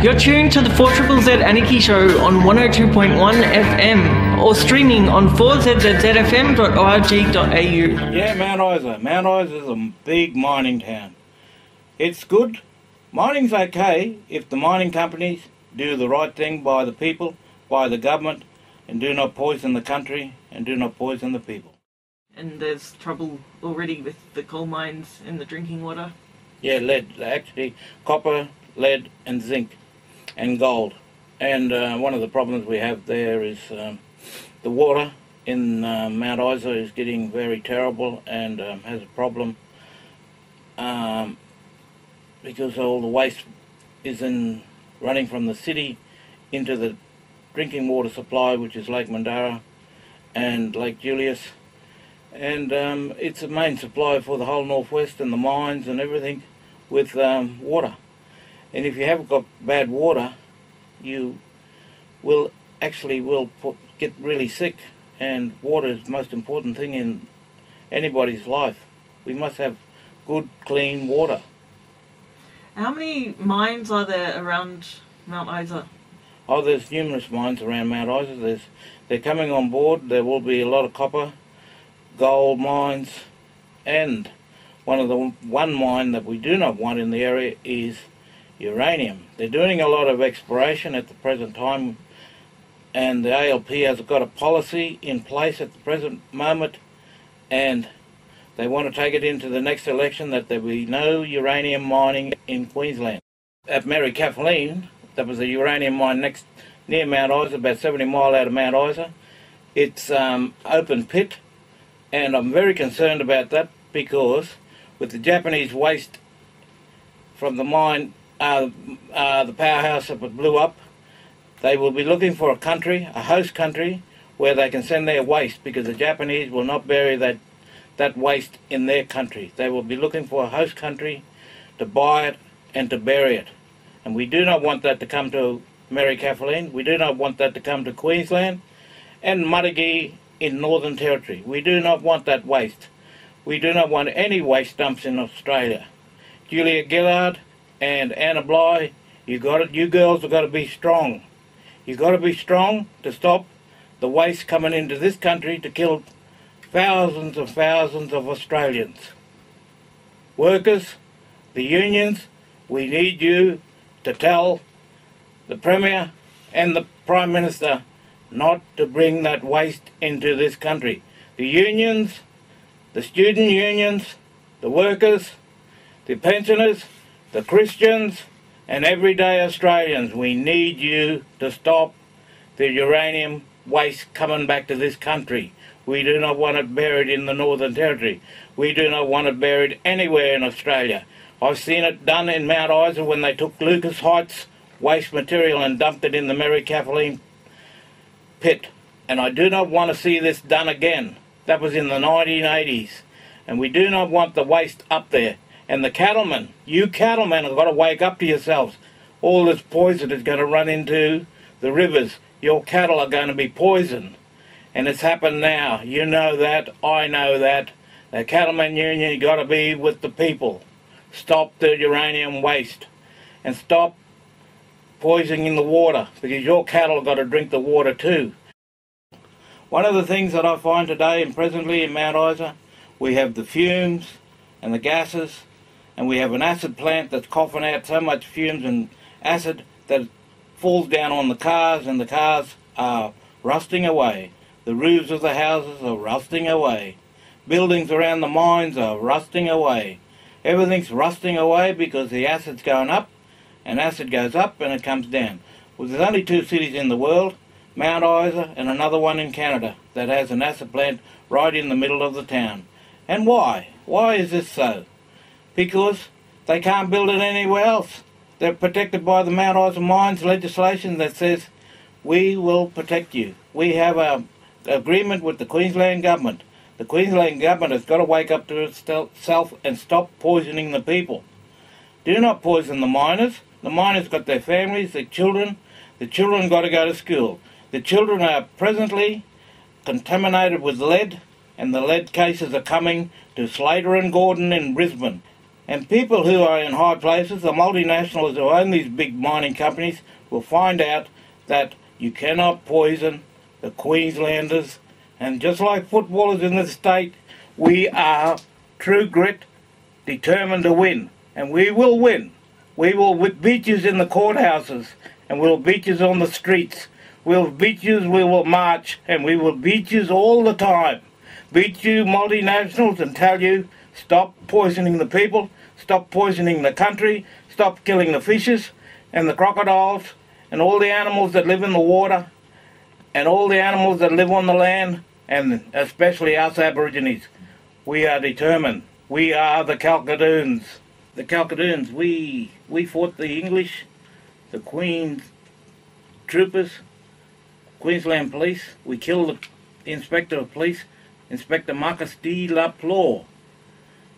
You're tuned to the 4ZZZ Anarchy Show on 102.1 FM or streaming on 4zzzfm.org.au. Yeah, Mt Isa. Mt Isa is a big mining town. It's good. Mining's okay if the mining companies do the right thing by the people, by the government, and do not poison the country and do not poison the people. And there's trouble already with the coal mines and the drinking water. Yeah, lead. Actually, copper, lead and zinc and gold. And one of the problems we have there is the water in Mt Isa is getting very terrible and has a problem because all the waste is running from the city into the drinking water supply, which is Lake Mandara and Lake Julius. And it's a main supply for the whole northwest and the mines and everything with water. And if you haven't got bad water, you will get really sick. And water is the most important thing in anybody's life. We must have good, clean water. How many mines are there around Mt Isa? Oh, there's numerous mines around Mt Isa. They're coming on board. There will be a lot of copper, gold mines, and one mine that we do not want in the area is uranium. They're doing a lot of exploration at the present time, and the ALP has got a policy in place at the present moment, and they want to take it into the next election that there be no uranium mining in Queensland. At Mary Kathleen, that was a uranium mine near Mt Isa, about 70 miles out of Mt Isa. It's open pit, and I'm very concerned about that because with the Japanese waste from the mine, the powerhouse that blew up, they will be looking for a host country, where they can send their waste, because the Japanese will not bury that waste in their country. They will be looking for a host country to buy it and to bury it. And we do not want that to come to Mary Kathleen. We do not want that to come to Queensland and Muddigee in Northern Territory. We do not want that waste. We do not want any waste dumps in Australia. Julia Gillard and Anna Bligh, you girls have got to be strong. You've got to be strong to stop the waste coming into this country to kill thousands of Australians. Workers, the unions, we need you to tell the Premier and the Prime Minister not to bring that waste into this country. The unions, the student unions, the workers, the pensioners, the Christians, and everyday Australians, we need you to stop the uranium waste coming back to this country. We do not want it buried in the Northern Territory. We do not want it buried anywhere in Australia. I've seen it done in Mt Isa when they took Lucas Heights waste material and dumped it in the Mary Kathleen pit. And I do not want to see this done again. That was in the 1980s. And we do not want the waste up there. And the cattlemen, you cattlemen have got to wake up to yourselves. All this poison is going to run into the rivers. Your cattle are going to be poisoned. And it's happened now. You know that. I know that. The cattlemen union, you got to be with the people. Stop the uranium waste. And stop poisoning the water. Because your cattle have got to drink the water too. One of the things that I find today and presently in Mt Isa, we have the fumes and the gases, and we have an acid plant that's coughing out so much fumes and acid that it falls down on the cars, and the cars are rusting away. The roofs of the houses are rusting away. Buildings around the mines are rusting away. Everything's rusting away because the acid's going up, and acid goes up and it comes down. Well, there's only two cities in the world, Mt Isa and another one in Canada, that has an acid plant right in the middle of the town. And why? Why is this so? Because they can't build it anywhere else. They're protected by the Mt Isa mines legislation that says, we will protect you. We have an agreement with the Queensland government. The Queensland government has got to wake up to itself and stop poisoning the people. Do not poison the miners. The miners got their families, their children. The children got to go to school. The children are presently contaminated with lead, and the lead cases are coming to Slater and Gordon in Brisbane. And people who are in high places, the multinationals who own these big mining companies, will find out that you cannot poison the Queenslanders. And just like footballers in this state, we are true grit, determined to win. And we will win. We will beat you in the courthouses, and we'll beat you on the streets. We'll beat you, we will march, and we will beat you all the time. Beat you multinationals and tell you, stop poisoning the people, stop poisoning the country, stop killing the fishes and the crocodiles and all the animals that live in the water and all the animals that live on the land, and especially us Aborigines. We are determined. We are the Kalkadoons. The Kalkadoons, we fought the English, the Queen's troopers, Queensland Police. We killed the Inspector of Police, Inspector Marcus de la Plore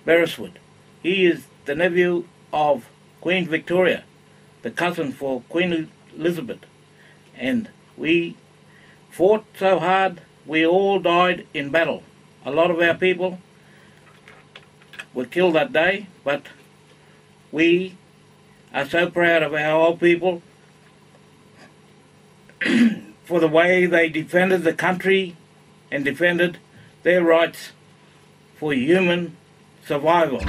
Beresford. He is the nephew of Queen Victoria, the cousin for Queen Elizabeth. And we fought so hard, we all died in battle. A lot of our people were killed that day, but we are so proud of our old people for the way they defended the country and defended their rights for human survival.